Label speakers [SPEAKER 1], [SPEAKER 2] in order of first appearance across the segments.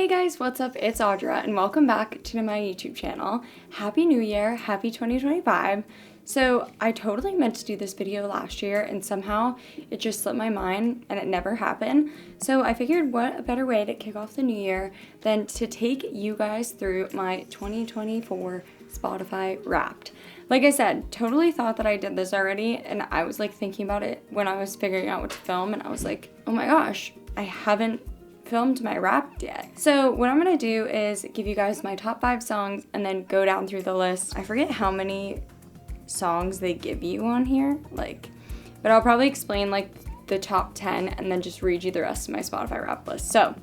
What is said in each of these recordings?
[SPEAKER 1] Hey guys, what's up? It's Audra and welcome back to my YouTube channel. Happy New Year, happy 2025. So I totally meant to do this video last year and somehow it just slipped my mind and it never happened. So I figured what a better way to kick off the new year than to take you guys through my 2024 Spotify Wrapped. Like I said, totally thought that I did this already and I was like thinking about it when I was figuring out what to film and I was like, oh my gosh, I haven't filmed my Wrapped yet. So what I'm gonna do is give you guys my top 5 songs and then go down through the list. I forget how many songs they give you on here, but I'll probably explain like the top 10 and then just read you the rest of my Spotify Wrapped list. So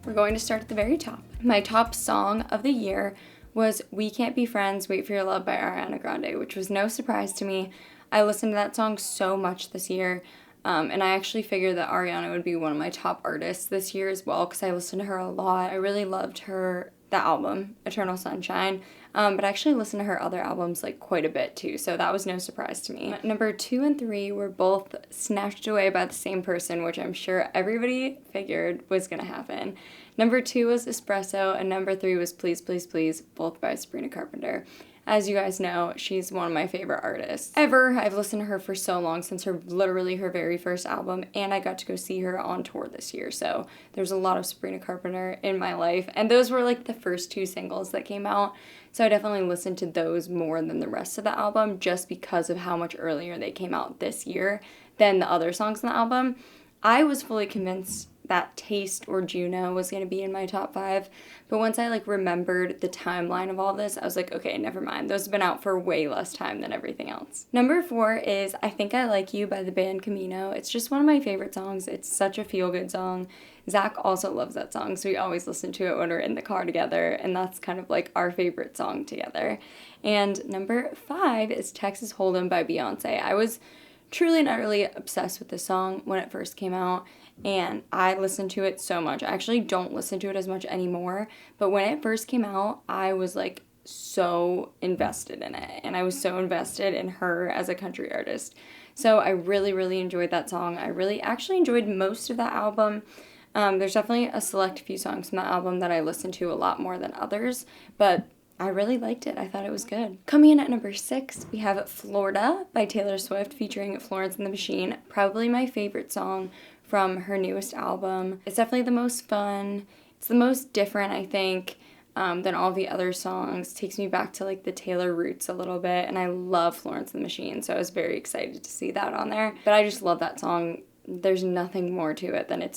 [SPEAKER 1] we're going to start at the very top. My top song of the year was We Can't Be Friends, Wait for Your Love by Ariana Grande, which was no surprise to me. I listened to that song so much this year. And I actually figured that Ariana would be one of my top artists this year as well because I listened to her a lot. I really loved the album, Eternal Sunshine, but I actually listened to her other albums like quite a bit too, so that was no surprise to me. Number 2 and 3 were both snatched away by the same person, which I'm sure everybody figured was gonna happen. Number 2 was Espresso, and number 3 was Please Please Please, both by Sabrina Carpenter. As you guys know, she's one of my favorite artists ever. I've listened to her for so long, since literally her very first album, and I got to go see her on tour this year, so there's a lot of Sabrina Carpenter in my life, and those were like the first 2 singles that came out, so I definitely listened to those more than the rest of the album, just because of how much earlier they came out this year than the other songs on the album. I was fully convinced that Taste or Juno was going to be in my top 5, but once I remembered the timeline of all this, I was like, okay, never mind. Those have been out for way less time than everything else. Number 4 is I Think I Like You by the band Cameo. It's just one of my favorite songs. It's such a feel-good song. Zach also loves that song, so we always listen to it when we're in the car together, and that's kind of like our favorite song together. And number 5 is Texas Hold'em by Beyonce. I was truly and utterly obsessed with this song when it first came out, and I listened to it so much. I actually don't listen to it as much anymore, but when it first came out, I was like so invested in it, and I was so invested in her as a country artist. So I really, really enjoyed that song. I really actually enjoyed most of that album. There's definitely a select few songs from that album that I listened to a lot more than others, but I really liked it. I thought it was good. Coming in at number 6, we have Florida by Taylor Swift featuring Florence and the Machine. Probably my favorite song from her newest album. It's definitely the most fun. It's the most different, I think, than all the other songs. It takes me back to like the Taylor roots a little bit, and I love Florence and the Machine, so I was very excited to see that on there. But I just love that song. There's nothing more to it than I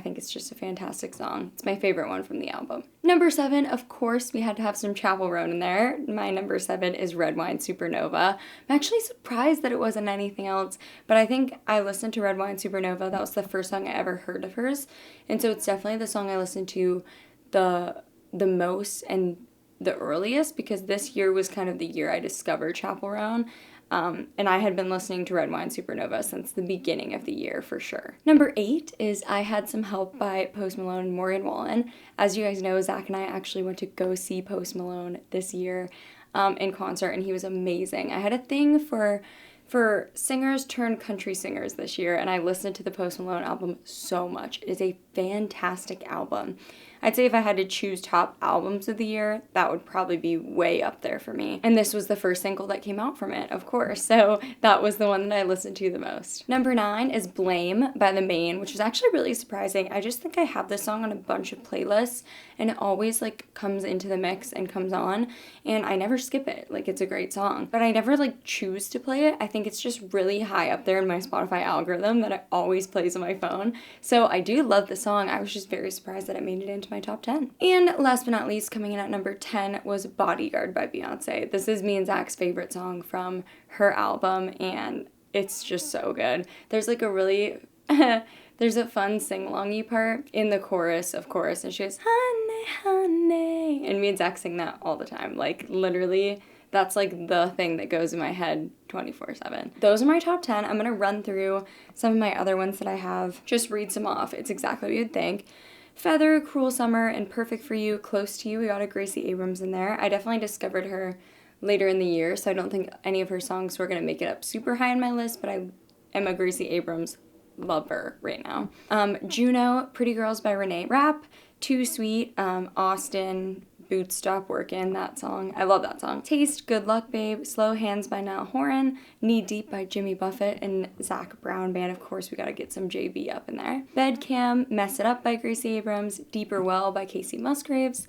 [SPEAKER 1] think it's just a fantastic song. It's my favorite one from the album. Number 7, of course, we had to have some Chappell Roan in there. My number 7 is Red Wine Supernova. I'm actually surprised that it wasn't anything else, but I think I listened to Red Wine Supernova. That was the first song I ever heard of hers, and so it's definitely the song I listened to the most and the earliest, because this year was kind of the year I discovered Chappell Roan. And I had been listening to Red Wine Supernova since the beginning of the year for sure. Number 8 is I Had Some Help by Post Malone and Morgan Wallen. As you guys know, Zach and I actually went to go see Post Malone this year in concert, and he was amazing. I had a thing for singers turned country singers this year, and I listened to the Post Malone album so much. It is a fantastic album. I'd say if I had to choose top albums of the year, that would probably be way up there for me. And this was the first single that came out from it, of course, so that was the one that I listened to the most. Number 9 is Blame by The Maine, which is actually really surprising. I just think I have this song on a bunch of playlists, and it always comes into the mix and comes on, and I never skip it. It's a great song, but I never choose to play it. I think it's just really high up there in my Spotify algorithm that it always plays on my phone. So I do love the song. I was just very surprised that it made it into my top 10. And last but not least, coming in at number 10 was Bodyguard by Beyonce. This is me and Zach's favorite song from her album, and it's just so good. There's there's a fun sing-alongy part in the chorus, of course, and she goes, honey, honey, and me and Zach sing that all the time. Literally, that's the thing that goes in my head 24/7. Those are my top 10. I'm gonna run through some of my other ones that I have. Just read some off. It's exactly what you'd think. Feather, Cruel Summer, and Perfect for You, Close to You. We got a Gracie Abrams in there. I definitely discovered her later in the year, so I don't think any of her songs were going to make it up super high on my list, but I am a Gracie Abrams lover right now. Juno, Pretty Girls by Renee Rapp, Too Sweet, Austin, Boots Stop Workin', that song. I love that song. Taste, Good Luck Babe, Slow Hands by Niall Horan, Knee Deep by Jimmy Buffett, and Zach Brown Band. Of course, we gotta get some JB up in there. Bed Cam, Mess It Up by Gracie Abrams, Deeper Well by Casey Musgraves,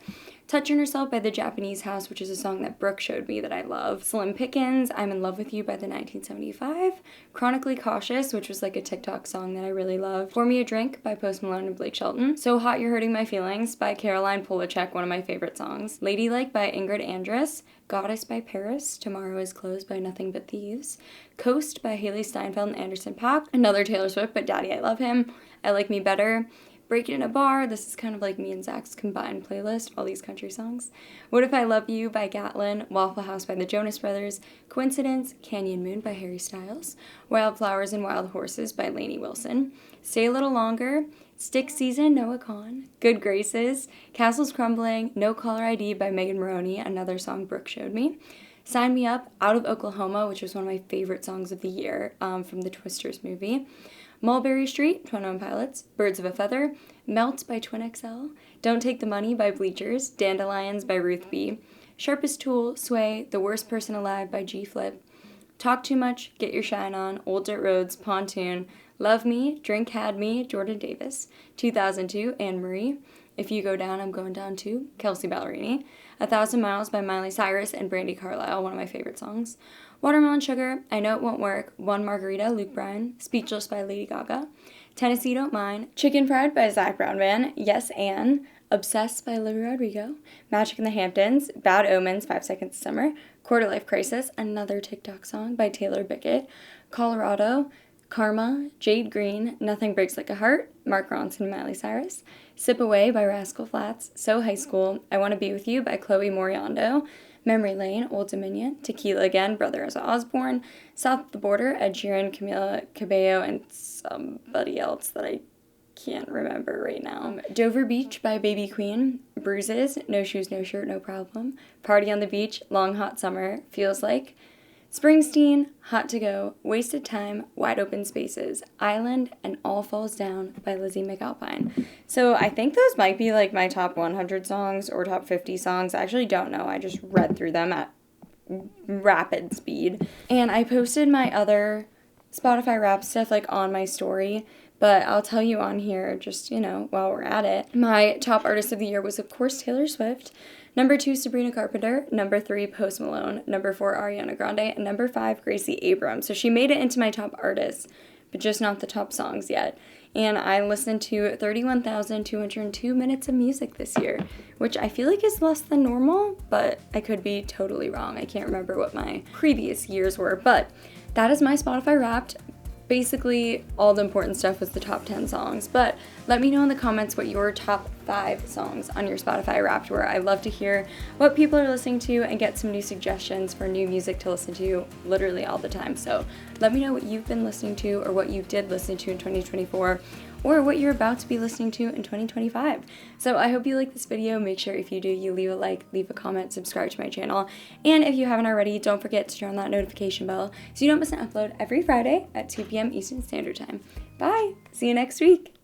[SPEAKER 1] Touching Yourself by The Japanese House, which is a song that Brooke showed me that I love. Slim Pickens, I'm in Love with You by the 1975. Chronically Cautious, which was like a TikTok song that I really love. Pour Me a Drink by Post Malone and Blake Shelton. So Hot You're Hurting My Feelings by Caroline Polachek, one of my favorite songs. Ladylike by Ingrid Andress. Goddess by Paris. Tomorrow is Closed by Nothing But Thieves. Coast by Haley Steinfeld and Anderson .Paak. Another Taylor Swift, but Daddy I Love Him. I Like Me Better. Break It in a Bar. This is kind of like me and Zach's combined playlist, all these country songs. What If I Love You by Gatlin. Waffle House by the Jonas Brothers. Coincidence, Canyon Moon by Harry Styles. Wildflowers and Wild Horses by Lainey Wilson. Stay a Little Longer. Stick Season, Noah Kahan. Good Graces. Castles Crumbling. No Caller ID by Megan Moroney, another song Brooke showed me. Sign Me Up, Out of Oklahoma, which was one of my favorite songs of the year from the Twisters movie. Mulberry Street, 21 Pilots, Birds of a Feather, Melt by Twin XL, Don't Take the Money by Bleachers, Dandelions by Ruth B, Sharpest Tool, Sway, The Worst Person Alive by G Flip, Talk Too Much, Get Your Shine On, Old Dirt Roads, Pontoon, Love Me, Drink Had Me, Jordan Davis, 2002, Anne Marie, If You Go Down, I'm Going Down Too, Kelsey Ballerini, 1,000 Miles by Miley Cyrus and Brandi Carlile, one of my favorite songs. Watermelon Sugar, I Know It Won't Work, One Margarita, Luke Bryan, Speechless by Lady Gaga, Tennessee Don't Mind, Chicken Fried by Zach Brown Band, Yes Ann, Obsessed by Olivia Rodrigo, Magic in the Hamptons, Bad Omens, 5 Seconds of Summer, Quarter Life Crisis, another TikTok song by Taylor Bickett, Colorado, Karma, Jade Green, Nothing Breaks Like a Heart, Mark Ronson and Miley Cyrus, Sip Away by Rascal Flatts, So High School, I Want to Be With You by Chloe Moriando, Memory Lane, Old Dominion, Tequila Again, Brothers Osborne, South of the Border, Ed Sheeran, Camila Cabello, and somebody else that I can't remember right now. Dover Beach by Baby Queen, Bruises, No Shoes, No Shirt, No Problem, Party on the Beach, Long Hot Summer, Feels Like, Springsteen, Hot to Go, Wasted Time, Wide Open Spaces, Island, and All Falls Down by Lizzie McAlpine. So I think those might be like my top 100 songs or top 50 songs. I actually don't know. I just read through them at rapid speed. And I posted my other Spotify rap stuff like on my story, but I'll tell you on here just, while we're at it. My top artist of the year was, of course, Taylor Swift. Number 2, Sabrina Carpenter. Number 3, Post Malone. Number 4, Ariana Grande. And number 5, Gracie Abrams. So she made it into my top artists, but just not the top songs yet. And I listened to 31,202 minutes of music this year, which I feel like is less than normal, but I could be totally wrong. I can't remember what my previous years were, but that is my Spotify Wrapped. Basically, all the important stuff was the top 10 songs, but let me know in the comments what your top 5 songs on your Spotify Wrapped were. I love to hear what people are listening to and get some new suggestions for new music to listen to literally all the time. So let me know what you've been listening to or what you did listen to in 2024 or what you're about to be listening to in 2025. So I hope you like this video. Make sure if you do, you leave a like, leave a comment, subscribe to my channel. And if you haven't already, don't forget to turn on that notification bell so you don't miss an upload every Friday at 2 p.m. Eastern Standard Time. Bye! See you next week!